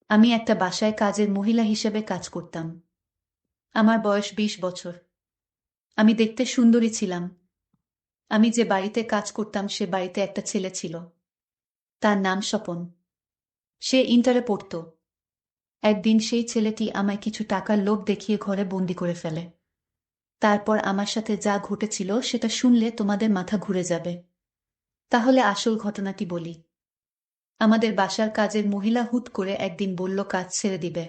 আমি একটা বাসায় কাজের মহিলা হিসেবে কাজ করতাম। আমার বয়স 20 বছর। আমি দেখতে সুন্দরী ছিলাম। আমি যে বাড়িতে কাজ করতাম সে বাড়িতে একটা ছেলে ছিল। তার নাম স্বপন। সে ইন্টারে পড়ত। একদিন সেই ছেলেটি আমায় কিছু টাকার লোভ দেখিয়ে ঘরে বন্দি করে ফেলে। তারপর আমার সাথে যা ঘটেছিল সেটা শুনলে তোমাদের মাথা ঘুরে যাবে। তাহলে আসল ঘটনাটি বলি। আমাদের বাসার কাজের মহিলা হুট করে একদিন বলল কাজ ছেড়ে দিবে।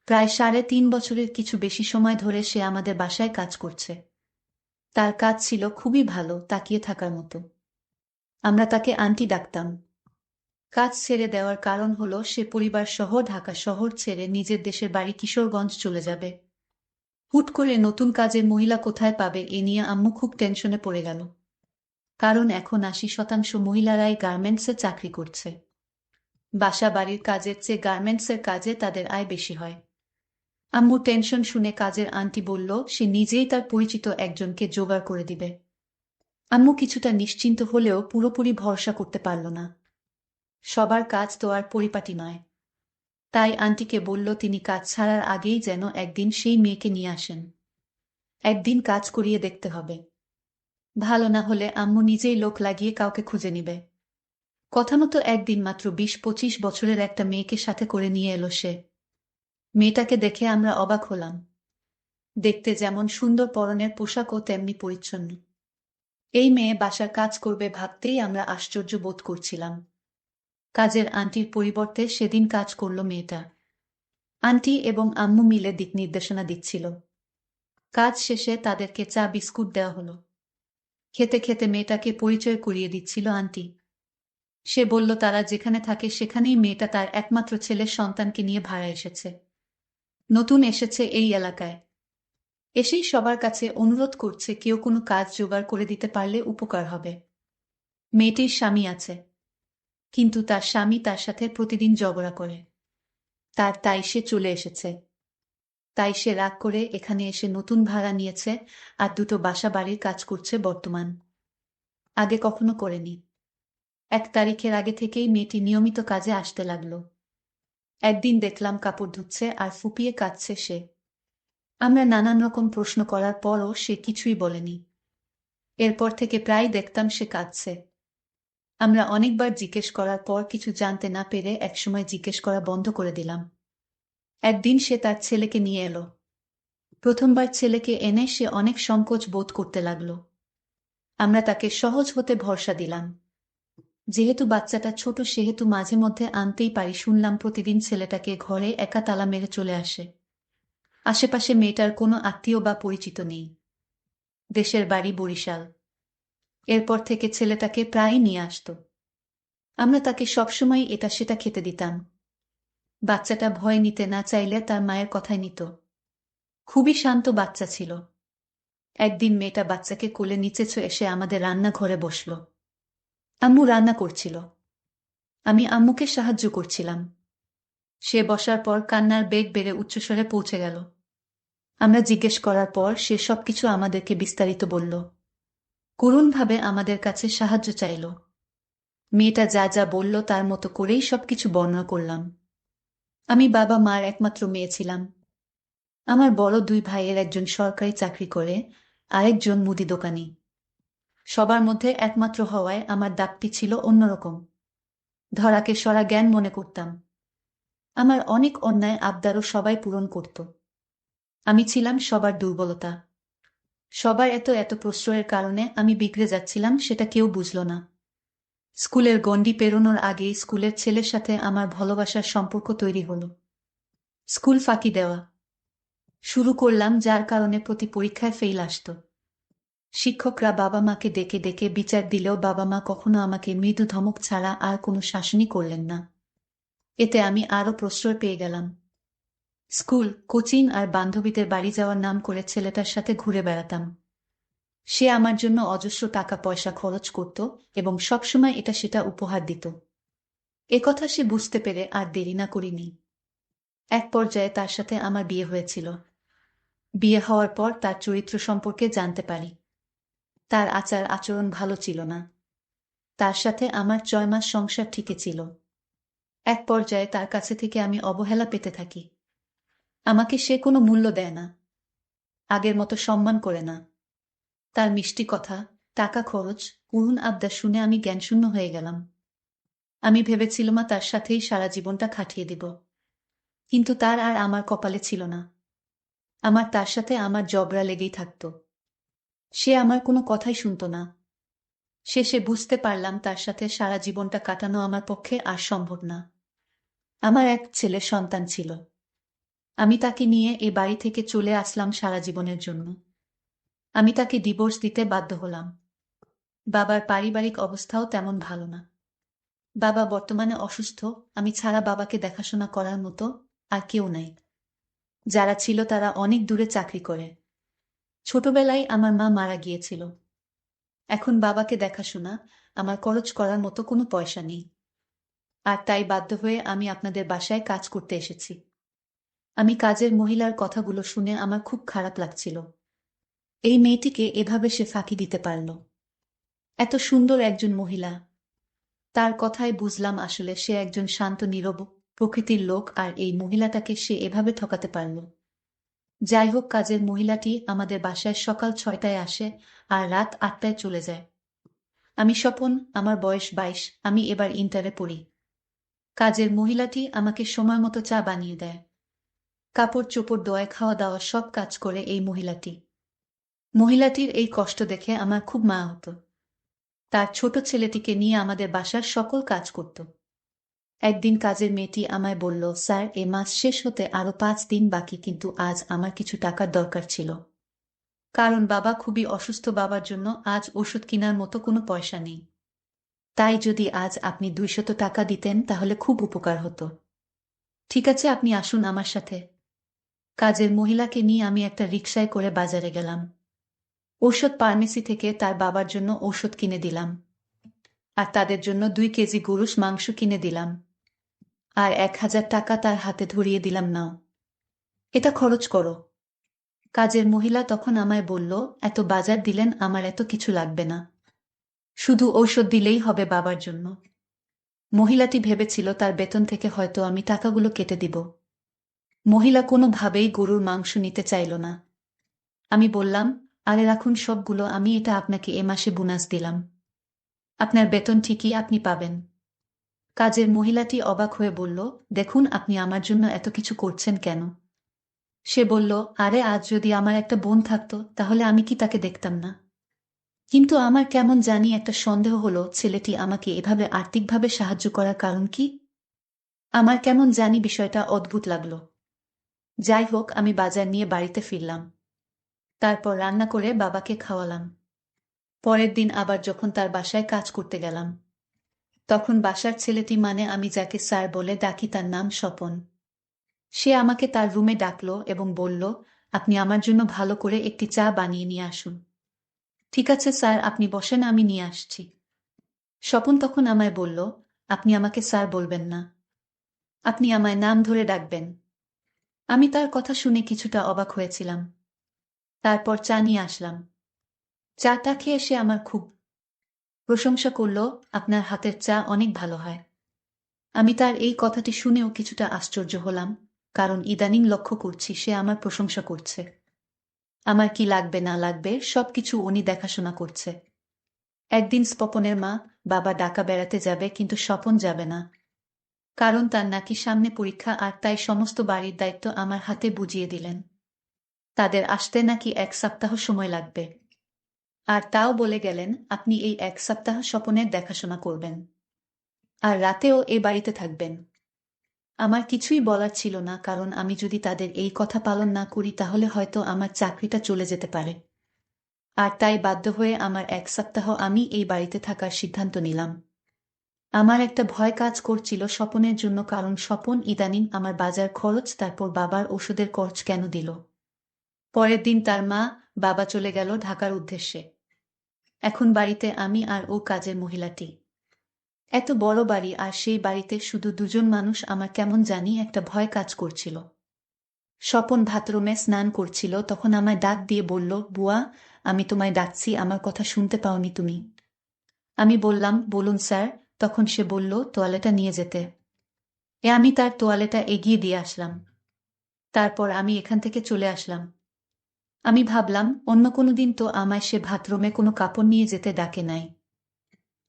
প্রায় 3.5 বছরের কিছু বেশি সময় ধরে সে আমাদের বাসায় কাজ করছে। তার কাজ ছিল খুবই ভালো, তাকিয়ে থাকার মতো। আমরা তাকে আন্টি ডাকতাম। কাজ ছেড়ে দেওয়ার কারণ হলো সে পরিবার সহ ঢাকা শহর ছেড়ে নিজের দেশের বাড়ি কিশোরগঞ্জ চলে যাবে। হুট করে নতুন কাজের মহিলা কোথায় পাবে এ নিয়ে আম্মু খুব টেনশনে পড়ে গেল। কারণ এখন 80% মহিলারাই গার্মেন্টসে চাকরি করছে। বাসা বাড়ির কাজের চেয়ে গার্মেন্টসের কাজে তাদের আয় বেশি হয়। আম্মু টেনশন শুনে কাজের আন্টি বলল সে নিজেই তার পরিচিত একজনকে জোগাড় করে দিবে। আম্মু কিছুটা নিশ্চিন্ত হলেও পুরোপুরি ভরসা করতে পারল না। সবার কাজ তো আর পরিপাটি নয়। তাই আন্টিকে বলল তিনি কাজ ছাড়ার আগেই যেন একদিন সেই মেয়েকে নিয়ে আসেন। একদিন কাজ করিয়ে দেখতে হবে। ভালো না হলে আম্মু নিজেই লোক লাগিয়ে কাউকে খুঁজে নিবে। কথা মতো একদিন মাত্র 20-25 বছরের একটা মেয়েকে সাথে করে নিয়ে এলো সে। মেয়েটাকে দেখে আমরা অবাক হলাম। দেখতে যেমন সুন্দর, পরনের পোশাকও তেমনি পরিচ্ছন্ন। এই মেয়ে বাসার কাজ করবে ভাবতেই আমরা আশ্চর্য বোধ করছিলাম। কাজের আন্টির পরিবর্তে সেদিন কাজ করল মেয়েটা। আন্টি এবং আম্মু মিলে দিক নির্দেশনা দিচ্ছিল। কাজ শেষে তাদেরকে চা বিস্কুট দেওয়া হলো। খেতে খেতে মেয়েটাকে পরিচয় করিয়ে দিচ্ছিল আন্টি। সে বলল তারা যেখানে থাকে সেখানেই মেয়েটা তার একমাত্র ছেলের সন্তানকে নিয়ে ভাড়া এসেছে। নতুন এসেছে এই এলাকায়। এসেই সবার কাছে অনুরোধ করছে কেউ কোনো কাজ জোগাড় করে দিতে পারলে উপকার হবে। মেয়েটির স্বামী আছে, কিন্তু তার স্বামী তার সাথে প্রতিদিন ঝগড়া করে। তাই সে চলে এসেছে। তাই সে রাগ করে এখানে এসে নতুন ভাড়া নিয়েছে আর দুটো বাসা বাড়ির কাজ করছে বর্তমান। আগে কখনো করেনি। 1 তারিখের আগে থেকেই মেয়েটি নিয়মিত কাজে আসতে লাগলো। একদিন দেখলাম কাপড় ধুচ্ছে আর ফুপিয়ে কাঁদছে সে। আমরা নানান রকম প্রশ্ন করার পরও সে কিছুই বলেনি। এরপর থেকে প্রায় দেখতাম সে কাঁদছে। আমরা অনেকবার জিজ্ঞেস করার পর কিছু জানতে না পেরে একসময় জিজ্ঞেস করা বন্ধ করে দিলাম। একদিন সে তার ছেলেকে নিয়ে এলো। প্রথমবার ছেলেকে এনে সে অনেক সংকোচ বোধ করতে লাগলো। আমরা তাকে সহজ হতে ভরসা দিলাম। যেহেতু বাচ্চাটা ছোট সেহেতু মাঝে মধ্যে আনতেই পারি। শুনলাম প্রতিদিন ছেলেটাকে ঘরে একা তালা মেরে চলে আসে। আশেপাশে মেয়েটার কোনো আত্মীয় বা পরিচিত নেই। দেশের বাড়ি বরিশাল। এরপর থেকে ছেলেটাকে প্রায়ই নিয়ে আসতো। আমরা তাকে সবসময় এটা সেটা খেতে দিতাম। বাচ্চাটা ভয় নিতে না চাইলে তার মায়ের কথাই নিত। খুবই শান্ত বাচ্চা ছিল। একদিন মেয়েটা বাচ্চাকে কোলে নিচে এসে আমাদের রান্নাঘরে বসল। আম্মু রান্না করছিল। আমি আম্মুকে সাহায্য করছিলাম। সে বসার পর কান্নার বেগ বেড়ে উচ্চস্বরে পৌঁছে গেল। আমরা জিজ্ঞেস করার পর সে সবকিছু আমাদেরকে বিস্তারিত বলল। করুণভাবে আমাদের কাছে সাহায্য চাইল। মেয়েটা যা যা বলল তার মতো করেই সবকিছু বর্ণনা করলাম। আমি বাবা মার একমাত্র মেয়ে ছিলাম। আমার বড় 2 ভাইয়ের একজন সরকারি চাকরি করে, আরেকজন মুদি দোকানি। সবার মধ্যে একমাত্র হওয়ায় আমার দাপটি ছিল অন্যরকম। ধরাকে সরা জ্ঞান মনে করতাম। আমার অনেক অন্যায় আবদারও সবাই পূরণ করত। আমি ছিলাম সবার দুর্বলতা। সবার এত এত প্রশ্রয়ের কারণে আমি বিগড়ে যাচ্ছিলাম, সেটা কেউ বুঝল না। স্কুলের গণ্ডি পেরোনোর আগেই স্কুলের ছেলের সাথে আমার ভালোবাসার সম্পর্ক তৈরি হলো। স্কুল ফাঁকি দেওয়া শুরু করলাম, যার কারণে প্রতি পরীক্ষায় ফেল আসতো। শিক্ষকরা বাবা মাকে ডেকে ডেকে বিচার দিলেও বাবা মা কখনো আমাকে মৃদু ধমক ছাড়া আর কোনো শাসনই করলেন না। এতে আমি আরও প্রশ্রয় পেয়ে গেলাম। স্কুল, কোচিং আর বান্ধবীদের বাড়ি যাওয়ার নাম করে ছেলেটার সাথে ঘুরে বেড়াতাম। সে আমার জন্য অজস্র টাকা পয়সা খরচ করত এবং সবসময় এটা সেটা উপহার দিত। একথা সে বুঝতে পেরে আর দেরি না করিনি। এক পর্যায়ে তার সাথে আমার বিয়ে হয়েছিল। বিয়ে হওয়ার পর তার চরিত্র সম্পর্কে জানতে পারি। তার আচার আচরণ ভালো ছিল না। তার সাথে আমার 6 মাস সংসার ঠিকই ছিল। এক পর্যায়ে তার কাছে থেকে আমি অবহেলা পেতে থাকি। আমাকে সে কোনো মূল্য দেয় না, আগের মতো সম্মান করে না। তার মিষ্টি কথা, টাকা খরচ, করুণ আবদার শুনে আমি জ্ঞানশূন্য হয়ে গেলাম। আমি ভেবেছিলাম তার সাথেই সারা জীবনটা কাটিয়ে দিব, কিন্তু তার আর আমার কপালে ছিল না। আমার তার সাথে আমার ঝগড়া লেগেই থাকত। সে আমার কোনো কথাই শুনত না। শেষে বুঝতে পারলাম তার সাথে সারা জীবনটা কাটানো আমার পক্ষে আর সম্ভব না। আমার এক ছেলে সন্তান ছিল। আমি তাকে নিয়ে এ বাড়ি থেকে চলে আসলাম সারা জীবনের জন্য। আমি তাকে ডিভোর্স দিতে বাধ্য হলাম। বাবার পারিবারিক অবস্থাও তেমন ভালো না। বাবা বর্তমানে অসুস্থ। আমি ছাড়া বাবাকে দেখাশোনা করার মতো আর কেউ নাই। যারা ছিল তারা অনেক দূরে চাকরি করে। ছোটবেলায় আমার মা মারা গিয়েছিল। এখন বাবাকে দেখাশোনা, আমার খরচ করার মতো কোনো পয়সা নেই। আর তাই বাধ্য হয়ে আমি আপনাদের বাসায় কাজ করতে এসেছি। আমি কাজের মহিলার কথাগুলো শুনে আমার খুব খারাপ লাগছিল। এই মেয়েটিকে এভাবে সে ফাঁকি দিতে পারল। এত সুন্দর একজন মহিলা। তার কথায় বুঝলাম আসলে সে একজন শান্ত নীরব প্রকৃতির লোক, আর এই মহিলাটাকে সে এভাবে ঠকাতে পারল। যাই হোক, কাজের মহিলাটি আমাদের বাসায় সকাল 6টায় আসে আর রাত 8টায় চলে যায়। আমি স্বপন, আমার বয়স 22, আমি এবার ইন্টারে পড়ি। কাজের মহিলাটি আমাকে সময় মতো চা বানিয়ে দেয়। কাপড় চোপড় ধোয়, খাওয়া দাওয়া সব কাজ করে এই মহিলাটি। মহিলাটির এই কষ্ট দেখে আমার খুব মায়া হতো। তার ছোট ছেলেটিকে নিয়ে আমাদের বাসার সকল কাজ করত। একদিন কাজের মেয়েটি আমায় বলল, স্যার, এ মাস শেষ হতে আরো 5 দিন বাকি, কিন্তু আজ আমার কিছু টাকার দরকার ছিল। কারণ বাবা খুবই অসুস্থ, বাবার জন্য আজ ওষুধ কেনার মতো কোনো পয়সা নেই। তাই যদি আজ আপনি 200 টাকা দিতেন তাহলে খুব উপকার হতো। ঠিক আছে, আপনি আসুন আমার সাথে। কাজের মহিলাকে নিয়ে আমি একটা রিকশায় করে বাজারে গেলাম। ঔষধ ফার্মেসি থেকে তার বাবার জন্য ঔষধ কিনে দিলাম। আর তাদের জন্য 2 কেজি গরুর মাংস কিনে দিলাম। আর 1000 টাকা তার হাতে ধরিয়ে দিলাম, নাও, এটা খরচ করো। কাজের মহিলা তখন আমায় বলল, এত বাজার দিলেন, আমার এত কিছু লাগবে না, শুধু ঔষধ দিলেই হবে বাবার জন্য। মহিলাটি ভেবেছিল তার বেতন থেকে হয়তো আমি টাকাগুলো কেটে দিব। মহিলা কোনোভাবেই গরুর মাংস নিতে চাইল না। আমি বললাম, আরে রাখুন সবগুলো, আমি এটা আপনাকে এ মাসে বোনাস দিলাম। আপনার বেতন ঠিকই আপনি পাবেন। কাজের মহিলাটি অবাক হয়ে বলল, দেখুন, আপনি আমার জন্য এত কিছু করছেন কেন? সে বলল, আরে আজ যদি আমার একটা বোন থাকতো তাহলে আমি কি তাকে দেখতাম না? কিন্তু আমার কেমন জানি একটা সন্দেহ হলো, ছেলেটি আমাকে এভাবে আর্থিকভাবে সাহায্য করার কারণ কি? আমার কেমন জানি বিষয়টা অদ্ভুত লাগলো। যাই হোক, আমি বাজার নিয়ে বাড়িতে ফিরলাম। তারপর রান্না করে বাবাকে খাওয়ালাম। পরের দিন আবার যখন তার বাসায় কাজ করতে গেলাম, তখন বাসার ছেলেটি, মানে আমি যাকে স্যার বলে ডাকি, তার নাম স্বপন। সে আমাকে তার রুমে ডাকলো এবং বলল, আপনি আমার জন্য ভালো করে একটি চা বানিয়ে নিয়ে আসুন। ঠিক আছে স্যার, আপনি বসেন, আমি নিয়ে আসছি। স্বপন তখন আমায় বলল, আপনি আমাকে স্যার বলবেন না, আপনি আমায় নাম ধরে ডাকবেন। আমি তার কথা শুনে কিছুটা অবাক হয়েছিলাম। তারপর চা নিয়ে আসলাম। চাটা খেয়ে সে আমার খুব প্রশংসা করল, আপনার হাতের চা অনেক ভালো হয়। আমি তার এই কথাটি শুনেও কিছুটা আশ্চর্য হলাম, কারণ ইদানিং লক্ষ্য করছি সে আমার প্রশংসা করছে। আমার কি লাগবে না লাগবে সবকিছু উনি দেখাশোনা করছে। একদিন স্বপনের মা বাবা ঢাকা বেড়াতে যাবে, কিন্তু স্বপন যাবে না। কারণ তার নাকি সামনে পরীক্ষা, আর তাই সমস্ত বাড়ির দায়িত্ব আমার হাতে বুঝিয়ে দিলেন। তাদের আসতে নাকি 1 সপ্তাহ সময় লাগবে। আর তাও বলে গেলেন, আপনি এই 1 সপ্তাহ স্বপনের দেখাশোনা করবেন। আর রাতেও এ বাড়িতে থাকবেন। আমার কিছুই বলার ছিল না, কারণ আমি যদি তাদের এই কথা পালন না করি তাহলে হয়তো আমার চাকরিটা চলে যেতে পারে। আর তাই বাধ্য হয়ে আমার 1 সপ্তাহ আমি এই বাড়িতে থাকার সিদ্ধান্ত নিলাম। আমার একটা ভয় কাজ করছিল স্বপনের জন্য, কারণ স্বপন ইদানিং আমার বাজার খরচ, তারপর বাবার ওষুধের খরচ কেন দিল। পরের দিন তার মা বাবা চলে গেল ঢাকার উদ্দেশ্যে। এখন বাড়িতে আমি আর ও কাজের মহিলাটি। এত বড় বাড়ি, আর সেই বাড়িতে শুধু দুজন মানুষ, আমার কেমন জানি একটা ভয় কাজ করছিল। স্বপন বাথরুমে স্নান করছিল, তখন আমায় ডাক দিয়ে বলল, বুয়া, আমি তোমায় ডাকছি, আমার কথা শুনতে পাওনি তুমি? আমি বললাম, বলুন স্যার। তখন সে বলল, টয়লেটে নিয়ে যেতে। আমি তার তোয়ালেটা এগিয়ে দিয়ে আসলাম। তারপর আমি এখান থেকে চলে আসলাম। আমি ভাবলাম অন্য কোনো দিন তো আমায় সে বাথরুমে কোনো কাপড় নিয়ে যেতে ডাকে নাই।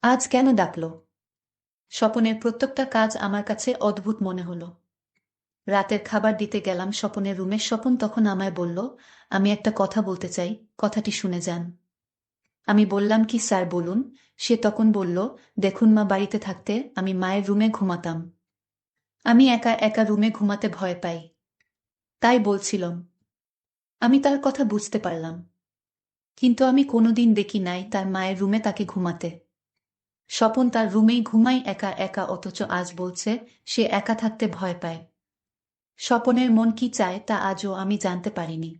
আজ কেন ডাকল? স্বপনের প্রত্যেকটা কাজ আমার কাছে অদ্ভুত মনে হলো। রাতের খাবার দিতে গেলাম স্বপনের রুমে। স্বপন তখন আমায় বলল, আমি একটা কথা বলতে চাই, কথাটি শুনে যান। আমি বললাম, কি স্যার বলুন। সে তখন বলল, দেখুন মা বাড়িতে থাকতে আমি মায়ের রুমে ঘুমাতাম। আমি একা একা রুমে ঘুমাতে ভয় পাই। তাই বলছিলাম। আমি তার কথা বুঝতে পারলাম, কিন্তু আমি কোনোদিন দেখি নাই তার মায়ের রুমে তাকে ঘুমাতে। স্বপন তার রুমেই ঘুমাই একা একা, অথচ আজ বলছে সে একা থাকতে ভয় পায়। স্বপনের মন কি চায় তা আজও আমি জানতে পারিনি।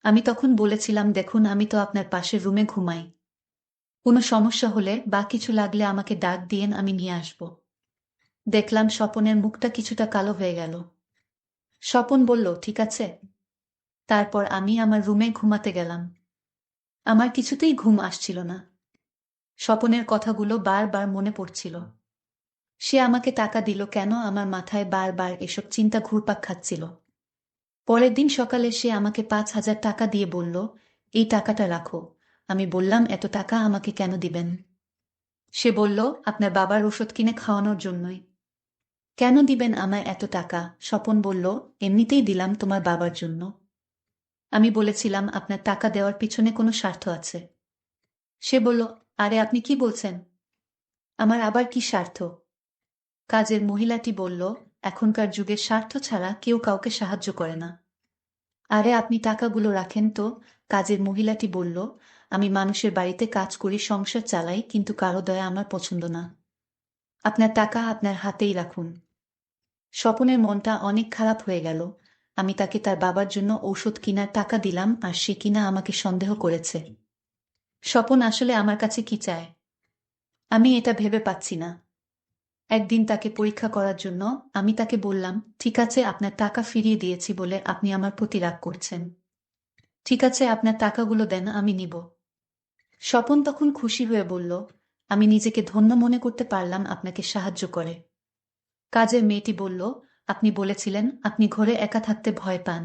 আমি তখন বলেছিলাম, দেখুন আমি তো আপনার পাশের রুমে ঘুমাই। কোনো সমস্যা হলে বা কিছু লাগলে আমাকে ডাক দিয়েন, আমি নিয়ে আসব। দেখলাম স্বপনের মুখটা কিছুটা কালো হয়ে গেল। স্বপন বলল, ঠিক আছে। তারপর আমি আমার রুমে ঘুমাতে গেলাম। আমার কিছুতেই ঘুম আসছিল না। স্বপনের কথাগুলো বারবার মনে পড়ছিল। সে আমাকে টাকা দিল কেন, আমার মাথায় বারবার এসব চিন্তা ঘুরপাক খাচ্ছিল। পরের দিন সকালে সে আমাকে 5,000 টাকা দিয়ে বলল, এই টাকাটা রাখো। আমি বললাম, এত টাকা আমাকে কেন দিবেন? সে বলল, আপনার বাবার ওষুধ কিনে খাওয়ানোর জন্যই। কেন দিবেন আমায় এত টাকা? স্বপন বলল, এমনিতেই দিলাম তোমার বাবার জন্য। আমি বলেছিলাম, আপনার টাকা দেওয়ার পিছনে কোনো স্বার্থ আছে। সে বলল, আরে আপনি কি বলছেন? আমার আবার কি স্বার্থ? কাজের মহিলাটি বলল, এখনকার যুগে স্বার্থ ছাড়া কেউ কাউকে সাহায্য করে না। আরে আপনি টাকাগুলো রাখেন তো। কাজের মহিলাটি বলল, আমি মানুষের বাড়িতে কাজ করি, সংসার চালাই, কিন্তু কারো দয়া আমার পছন্দ না। আপনার টাকা আপনার হাতেই রাখুন। স্বপনের মনটা অনেক খারাপ হয়ে গেল। আমি তাকে তার বাবার জন্য ঔষধ কিনার টাকা দিলাম, আর সে কিনা আমাকে সন্দেহ করেছে। স্বপন আসলে আমার কাছে কি চায় আমি এটা ভেবে পাচ্ছি না। একদিন তাকে পরীক্ষা করার জন্য আমি তাকে বললাম, ঠিক আছে আপনার টাকা ফিরিয়ে দিয়েছি বলে আপনি আমার প্রতি রাগ করছেন। ঠিক আছে আপনার টাকাগুলো দেন, আমি নিব। স্বপন তখন খুশি হয়ে বলল, আমি নিজেকে ধন্য মনে করতে পারলাম আপনাকে সাহায্য করে। কাজের মেয়েটি বলল, আপনি বলেছিলেন আপনি ঘরে একা থাকতে ভয় পান।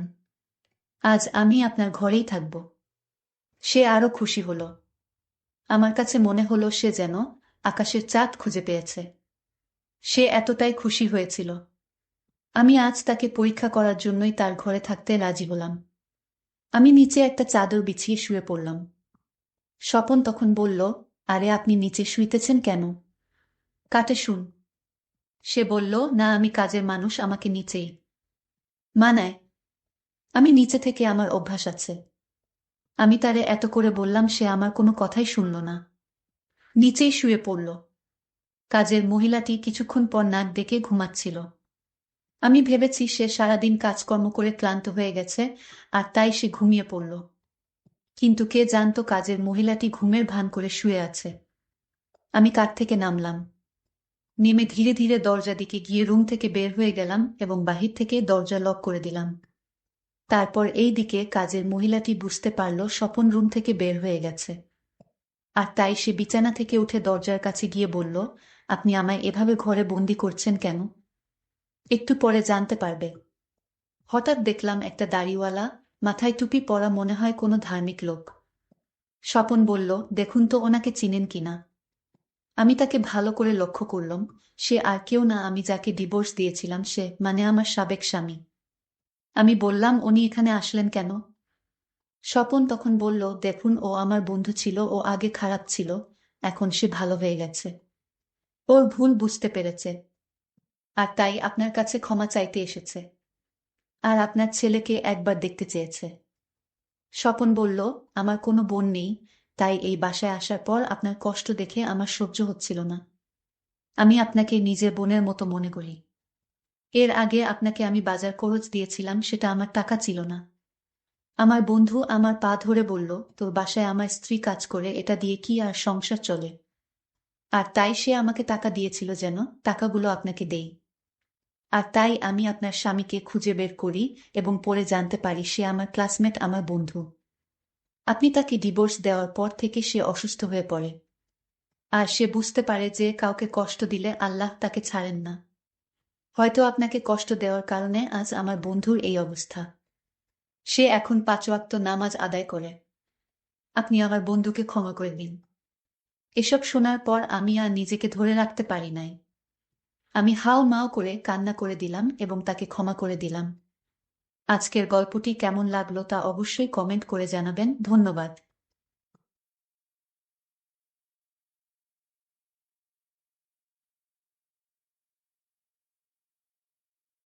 আজ আমি আপনার ঘরেই থাকব। সে আরো খুশি হলো। আমার কাছে মনে হলো সে যেন আকাশের চাঁদ খুঁজে পেয়েছে। সে এতটাই খুশি হয়েছিল। আমি আজ তাকে পরীক্ষা করার জন্যই তার ঘরে থাকতে রাজি হলাম। আমি নিচে একটা চাদর বিছিয়ে শুয়ে পড়লাম। স্বপন তখন বলল, আরে আপনি নিচে শুইতেছেন কেন? কাটে শুন। সে বলল, না আমি কাজের মানুষ, আমাকে নিচেই মানায়। আমি নিচে থেকে আমার অভ্যাস আছে। আমি তারে এত করে বললাম, সে আমার কোনো কথাই শুনল না। নিচেই শুয়ে পড়ল। কাজের মহিলাটি কিছুক্ষণ পর নাক ডেকে ঘুমাচ্ছিল। আমি ভেবেছি সে সারাদিন কাজকর্ম করে ক্লান্ত হয়ে গেছে, আর তাই সে ঘুমিয়ে পড়ল। কিন্তু কে জানতো কাজের মহিলাটি ঘুমের ভান করে শুয়ে আছে। আমি কাঠ থেকে নামলাম। নেমে ধীরে ধীরে দরজা দিকে গিয়ে রুম থেকে বের হয়ে গেলাম এবং বাহির থেকে দরজা লক করে দিলাম। তারপর এই দিকে কাজের মহিলাটি বুঝতে পারল স্বপন রুম থেকে বের হয়ে গেছে। আর তাই সে বিছানা থেকে উঠে দরজার কাছে গিয়ে বলল, আপনি আমায় এভাবে ঘরে বন্দি করছেন কেন? একটু পরে জানতে পারবে। হঠাৎ দেখলাম একটা দাড়িওয়ালা, মাথায় টুপি পরা, মনে হয় কোনো ধার্মিক লোক। স্বপন বলল, দেখুন তো ওনাকে চিনেন কিনা। আমি তাকে ভালো করে লক্ষ্য করলাম। সে আর কেউ না, আমি যাকে ডিভোর্স দিয়েছিলাম সে, মানে আমার সাবেক স্বামী। আমি বললাম, উনি এখানে আসলেন কেন? স্বপন তখন বলল, দেখুন ও আমার বন্ধু ছিল, ও আগে খারাপ ছিল, এখন সে ভালো হয়ে গেছে। ওর ভুল বুঝতে পেরেছে, আর তাই আপনার কাছে ক্ষমা চাইতে এসেছে। আর আপনার ছেলেকে একবার দেখতে চেয়েছে। স্বপন বলল, আমার কোনো বোন নেই, তাই এই বাসায় আসার পর আপনার কষ্ট দেখে আমার সহ্য হচ্ছিল না। আমি আপনাকে নিজের বোনের মতো মনে করি। এর আগে আপনাকে আমি বাজার খরচ দিয়েছিলাম, সেটা আমার টাকা ছিল না। আমার বন্ধু আমার পা ধরে বলল, তোর বাসায় আমার স্ত্রী কাজ করে, এটা দিয়ে কি আর সংসার চলে? আর তাই সে আমাকে টাকা দিয়েছিল যেন টাকাগুলো আপনাকে দেই। আর তাই আমি আপনার স্বামীকে খুঁজে বের করি এবং পরে জানতে পারি সে আমার ক্লাসমেট, আমার বন্ধু। আপনি তাকে ডিভোর্স দেওয়ার পর থেকে সে অসুস্থ হয়ে পড়ে। আর সে বুঝতে পারে যে কাউকে কষ্ট দিলে আল্লাহ তাকে ছাড়েন না। হয়তো আপনাকে কষ্ট দেওয়ার কারণে আজ আমার বন্ধুর এই অবস্থা। সে এখন ৫ ওয়াক্ত নামাজ আদায় করে। আপনি আমার বন্ধুকে ক্ষমা করে দিন। এসব শোনার পর আমি আর নিজেকে ধরে রাখতে পারি নাই। আমি হাউ-মাউ করে কান্না করে দিলাম এবং তাকে ক্ষমা করে দিলাম। আজকের গল্পটি কেমন লাগলো তা অবশ্যই কমেন্ট করে জানাবেন। ধন্যবাদ।